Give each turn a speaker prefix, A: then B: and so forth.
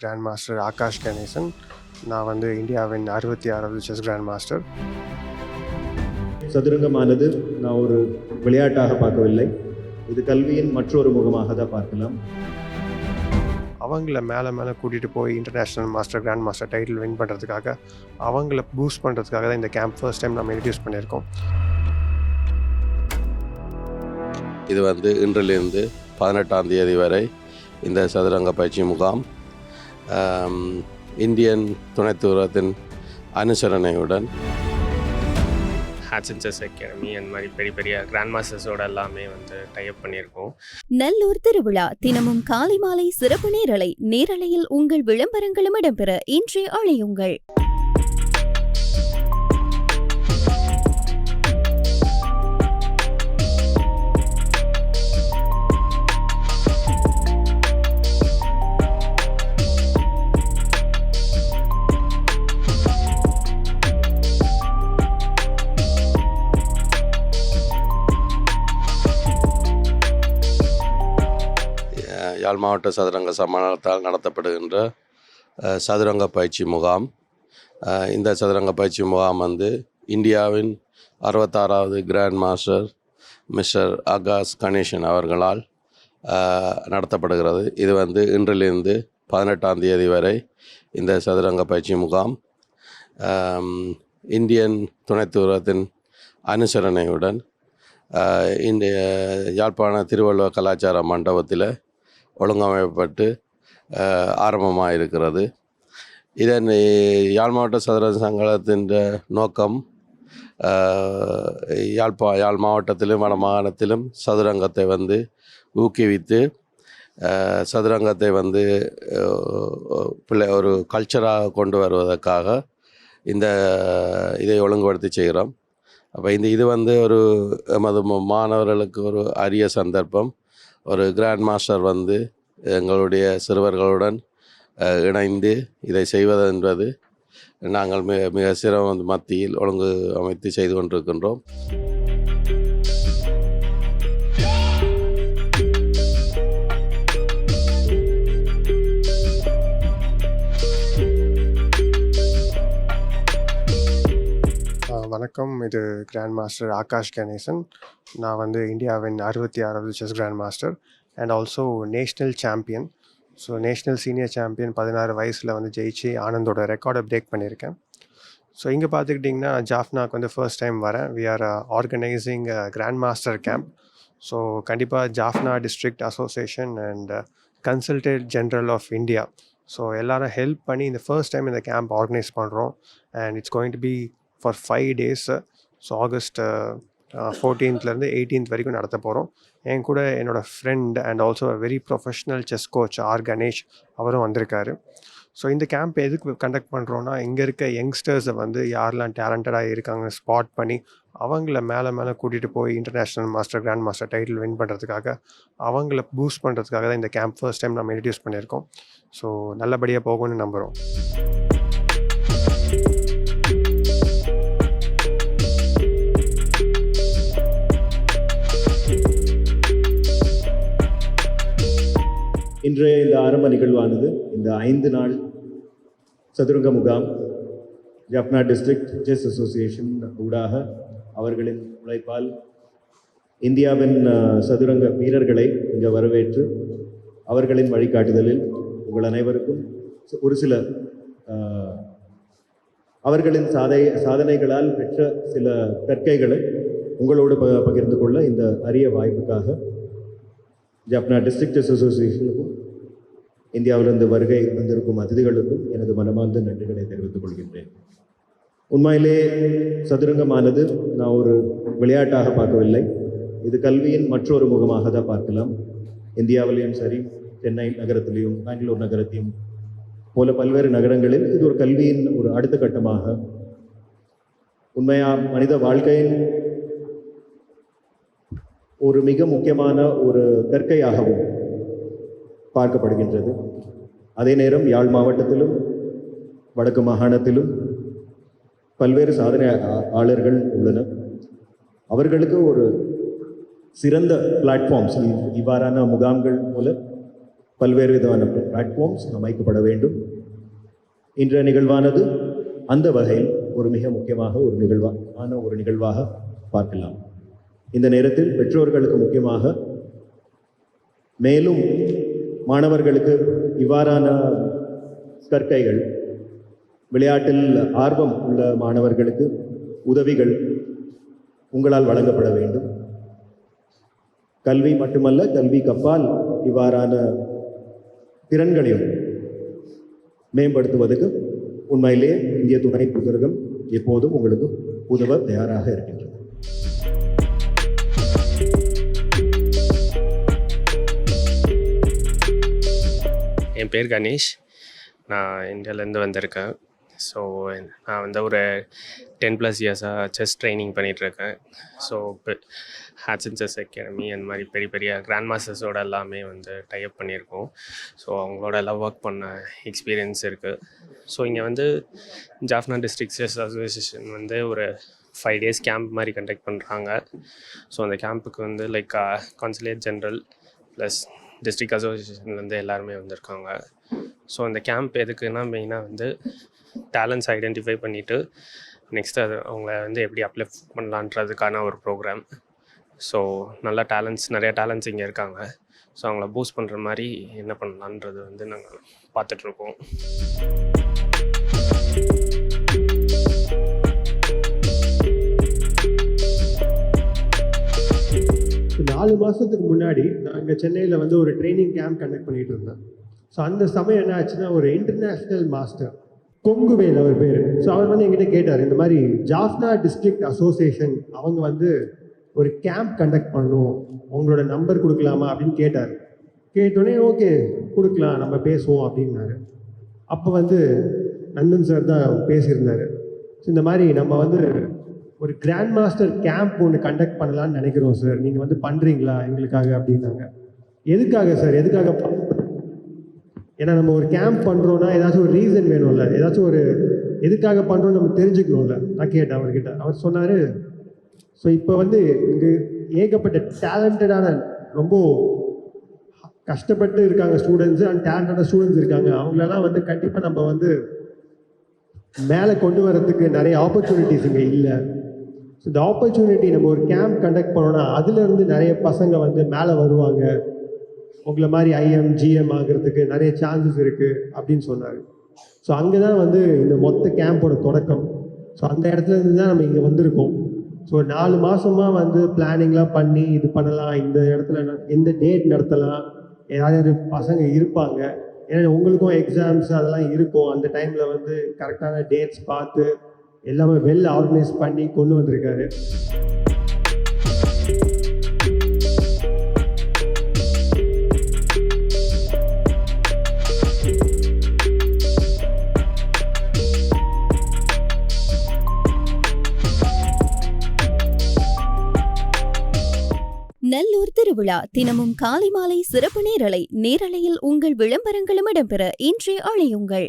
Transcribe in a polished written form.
A: Grand master Akash Ganesan. நான் வந்து இந்தியாவின் 66வது செஸ் கிராண்ட் மாஸ்டர்.
B: சதுரங்கமானது நான் ஒரு விளையாட்டாக பார்க்கவில்லை, இது கல்வியின் மற்றொரு முகமாக தான் பார்க்கலாம்.
A: அவங்கள மேலே கூட்டிகிட்டு போய் international master grand master title win பண்ணுறதுக்காக, அவங்கள பூஸ்ட் பண்ணுறதுக்காக தான் இந்த கேம்ப் ஃபர்ஸ்ட் டைம் நம்ம இன்ட்ரடியூஸ் பண்ணியிருக்கோம்.
C: இது வந்து இன்றிலிருந்து 18ஆம் தேதி வரை இந்த சதுரங்க பயிற்சி முகாம் இந்தியன் துணைத்தூரத்தின் அனுசரணையுடன்
D: ஹேட்சன் செஸ் அகாடமி அந்த மாதிரி பெரிய பெரிய கிராண்ட் மாஸ்டர்ஸோட எல்லாமே வந்து டைப் பண்ணியிருக்கோம்.
E: நல்லூர் திருவிழா தினமும் காலை மாலை சிறப்பு நேரலையில் உங்கள் விளம்பரங்களும் இடம்பெற இன்றே அழையுங்கள்.
C: யாழ் மாவட்ட சதுரங்க சம்மேளனத்தால் நடத்தப்படுகின்ற சதுரங்க பயிற்சி முகாம். இந்த சதுரங்க பயிற்சி முகாம் வந்து இந்தியாவின் 66வது grand master mister Akash Ganesan அவர்களால் நடத்தப்படுகிறது. இது வந்து இன்றிலிருந்து 18ஆம் தேதி வரை இந்த சதுரங்க பயிற்சி முகாம் இந்தியன் துணைத்தூரத்தின் அனுசரணையுடன் இந்த யாழ்ப்பாண திருவள்ளுவர் கலாச்சார மண்டபத்தில் ஒழுங்கமைக்கப்பட்டு ஆரம்பமாக இருக்கிறது. இதன் யாழ் மாவட்ட சதுரங்க சங்கத்தின் நோக்கம் யாழ் மாவட்டத்திலும் வட மாகாணத்திலும் சதுரங்கத்தை வந்து ஊக்குவித்து சதுரங்கத்தை வந்து ஒரு கல்ச்சராக கொண்டு வருவதற்காக இதை ஒழுங்குபடுத்தி செய்கிறோம். அப்போ இது வந்து ஒரு எமது மாணவர்களுக்கு ஒரு அரிய சந்தர்ப்பம். ஒரு கிராண்ட் மாஸ்டர் வந்து எங்களுடைய சிறுவர்களுடன் இணைந்து இதை செய்வது என்பது நாங்கள் மிக சிரமம் மத்தியில் ஒழுங்கு அமைத்து செய்து கொண்டிருக்கின்றோம்.
A: வணக்கம், இது கிராண்ட் மாஸ்டர் ஆகாஷ் கணேசன். நான் வந்து இந்தியாவின் 66வது chess grand master and also national champion. So national senior champion 16 வயசில் வந்து ஜெயிச்சு ஆனந்தோட ரெக்கார்டை பிரேக் பண்ணியிருக்கேன். ஸோ இங்கே பார்த்துக்கிட்டிங்கன்னா ஜாஃப்னாக்கு வந்து ஃபர்ஸ்ட் டைம் வரேன். We are organising grand master camp. So கண்டிப்பாக Jaffna district association and consulate general of India, so எல்லாரும் ஹெல்ப் பண்ணி இந்த ஃபர்ஸ்ட் டைம் இந்த கேம்ப் ஆர்கனைஸ் பண்ணுறோம். And it's going to be for 5 days. So August 14th 18th வரைக்கும் நடத்த போகிறோம். என் கூட என்னோடய friend and also very professional chess coach R Ganesh அவரும் வந்திருக்காரு. ஸோ இந்த கேம்ப் எதுக்கு கண்டக்ட் பண்ணுறோன்னா, இங்கே இருக்க யங்ஸ்டர்ஸை வந்து யாரெல்லாம் டேலண்டடாக இருக்காங்கன்னு ஸ்பாட் பண்ணி அவங்கள மேலே கூட்டிகிட்டு போய் international master grand master title win பண்ணுறதுக்காக, அவங்கள பூஸ்ட் பண்ணுறதுக்காக தான் இந்த கேம்ப் ஃபர்ஸ்ட் டைம் நம்ம இன்ட்ரடியூஸ் பண்ணியிருக்கோம். ஸோ நல்லபடியாக போகும்னு நம்புகிறோம்.
B: இன்றைய இந்த ஆரம்ப நிகழ்வானது இந்த 5 நாள் சதுரங்க முகாம் ஜாஃப்னா டிஸ்ட்ரிக்ட் செஸ் அசோசியேஷன் ஊடாக அவர்களின் உழைப்பால் இந்தியாவின் சதுரங்க வீரர்களை இங்கே வரவேற்று அவர்களின் வழிகாட்டுதலில் உங்கள் அனைவருக்கும் ஒரு சில அவர்களின் சாதனைகளால் பெற்ற சில கற்கைகளை உங்களோடு பகிர்ந்து கொள்ள இந்த அரிய வாய்ப்புக்காக ஜாஃப்னா டிஸ்ட்ரிக்ட் செஸ் அசோசியேஷனுக்கும் இந்தியாவிலிருந்து வருகை வந்திருக்கும் அதிதிகளுக்கும் எனது மனமார்ந்த நன்றிகளை தெரிவித்துக் கொள்கின்றேன். உண்மையிலே சதுரங்கமானது நான் ஒரு விளையாட்டாக பார்க்கவில்லை, இது கல்வியின் மற்றொரு முகமாக தான் பார்க்கலாம். இந்தியாவிலையும் சரி, சென்னை நகரத்திலையும் பெங்களூர் நகரத்தையும் போல பல்வேறு நகரங்களில் இது ஒரு கல்வியின் ஒரு அடுத்த கட்டமாக மனித வாழ்க்கையின் ஒரு மிக முக்கியமான ஒரு கற்கையாகவும் பார்க்கப்படுகின்றது. அதே நேரம் யாழ் மாவட்டத்திலும் வடக்கு மாகாணத்திலும் பல்வேறு சாதனையாளர்கள் உள்ளனர். அவர்களுக்கு ஒரு சிறந்த பிளாட்ஃபார்ம்ஸ் இவ்வாறான முகாம்கள் மூலம் பல்வேறு விதமான பிளாட்ஃபார்ம்ஸ் அமைக்கப்பட வேண்டும். இன்றைய நிகழ்வானது அந்த வகையில் ஒரு மிக முக்கியமான ஒரு நிகழ்வாக பார்க்கலாம். இந்த நேரத்தில் பெற்றோர்களுக்கு முக்கியமாக மேலும் மாணவர்களுக்கு இவ்வாறான கற்கைகள், விளையாட்டில் ஆர்வம் உள்ள மாணவர்களுக்கு உதவிகள் உங்களால் வழங்கப்பட வேண்டும். கல்வி மட்டுமல்ல, கல்வி கப்பால் இவ்வாறான திறன்களையும் மேம்படுத்துவதற்கு உண்மையிலேயே இந்திய துணை தூதரகம் எப்போதும் உங்களுக்கு உதவ தயாராக இருக்கின்றது.
D: என் பேர் கணேஷ். நான் இந்தியாவிலேருந்து வந்திருக்கேன். ஸோ நான் வந்து ஒரு 10+ இயர்ஸாக செஸ் ட்ரைனிங் பண்ணிகிட்ருக்கேன். ஸோ இப்போ ஹேட்சன் செஸ் அகாடமி அந்த மாதிரி பெரிய பெரிய கிராண்ட் மாஸ்டர்ஸோட எல்லாமே வந்து டைப் பண்ணியிருக்கோம். ஸோ அவங்களோட எல்லாம் ஒர்க் பண்ண எக்ஸ்பீரியன்ஸ் இருக்குது. ஸோ இங்கே வந்து ஜாஃப்னா டிஸ்ட்ரிக்ட் செஸ் அசோசியேஷன் வந்து ஒரு 5 days கேம்ப் மாதிரி கண்டக்ட் பண்ணுறாங்க. ஸோ அந்த கேம்புக்கு வந்து like consulate general plus district அசோசியேஷன்லேருந்து எல்லாருமே வந்திருக்காங்க. ஸோ அந்த கேம்ப் எதுக்குன்னா மெயினாக வந்து டேலண்ட்ஸ் ஐடென்டிஃபை பண்ணிவிட்டு நெக்ஸ்ட்டு அது அவங்கள வந்து எப்படி அப்லிஃப்ட் பண்ணலான்றதுக்கான ஒரு ப்ரோக்ராம். ஸோ நிறைய டேலண்ட்ஸ் இங்கே இருக்காங்க. ஸோ அவங்கள பூஸ்ட் பண்ணுற மாதிரி என்ன பண்ணலான்றது வந்து நாங்கள் பார்த்துட்ருக்கோம்.
A: நாலு மாதத்துக்கு முன்னாடி நான் இங்கே சென்னையில் வந்து ஒரு ட்ரைனிங் கேம்ப் கண்டக்ட் பண்ணிகிட்டு இருந்தேன். ஸோ அந்த சமயம் என்ன ஆச்சுன்னா, ஒரு இன்டர்நேஷ்னல் மாஸ்டர் கொங்குவேல் அவர் பேர். ஸோ அவர் வந்து என்கிட்ட கேட்டார், இந்த மாதிரி ஜாஃப்னா டிஸ்ட்ரிக்ட் அசோசியேஷன் அவங்க வந்து ஒரு கேம்ப் கண்டக்ட் பண்ணணும், உங்களோட நம்பர் கொடுக்கலாமா அப்படின்னு கேட்டார். கேட்டோடனே ஓகே கொடுக்கலாம், நம்ம பேசுவோம் அப்படின்னாரு. அப்போ வந்து நந்தன் சார் தான் பேசியிருந்தார். ஸோ இந்த மாதிரி நம்ம வந்து ஒரு கிராண்ட் மாஸ்டர் கேம்ப் ஒன்று கண்டக்ட் பண்ணலான்னு நினைக்கிறோம் சார், நீங்கள் வந்து பண்ணுறீங்களா எங்களுக்காக அப்படின்னாங்க. எதுக்காக சார், எதுக்காக? ஏன்னா நம்ம ஒரு கேம்ப் பண்ணுறோன்னா ஏதாச்சும் ஒரு ரீசன் வேணும்ல, ஏதாச்சும் ஒரு எதுக்காக பண்ணுறோன்னு நம்ம தெரிஞ்சுக்கணும்ல. நான் கேட்டேன் அவர்கிட்ட. அவர் சொன்னார், ஸோ இப்போ வந்து இங்கே ஏகப்பட்ட டேலண்டடான ரொம்ப கஷ்டப்பட்டு இருக்காங்க ஸ்டூடெண்ட்ஸு அண்ட் டேலண்டடான ஸ்டூடெண்ட்ஸ் இருக்காங்க. அவங்களெல்லாம் வந்து கண்டிப்பாக நம்ம வந்து மேலே கொண்டு வரதுக்கு நிறைய ஆப்பர்ச்சுனிட்டிஸ் இங்கே இல்லை. ஸோ இந்த ஆப்பர்ச்சுனிட்டி நம்ம ஒரு கேம்ப் கண்டக்ட் பண்ணோன்னா அதுலேருந்து நிறைய பசங்க வந்து மேலே வருவாங்க, உங்களை மாதிரி ஐஎம் ஜிஎம் ஆகிறதுக்கு நிறைய சான்சஸ் இருக்குது அப்படின்னு சொன்னார். ஸோ அங்கே தான் வந்து இந்த மொத்த கேம்போட தொடக்கம். ஸோ அந்த இடத்துல இருந்து தான் நம்ம இங்கே வந்திருக்கோம். ஸோ 4 மாதமாக வந்து பிளானிங்லாம் பண்ணி இது பண்ணலாம், இந்த இடத்துல எந்த டேட் நடத்தலாம், யார் பசங்க இருப்பாங்க, ஏன்னா உங்களுக்கும் எக்ஸாம்ஸ் அதெல்லாம் இருக்கும். அந்த டைமில் வந்து கரெக்டான டேட்ஸ் பார்த்து எல்லாமே வெல் ஆர்கனைஸ் பண்ணி கொண்டு வந்திருக்காரு.
E: நல்லூர் திருவிழா தினமும் காலை மாலை சிறப்பு நேரலையில் உங்கள் விளம்பரங்களும் இடம்பெற இன்றே அழையுங்கள்.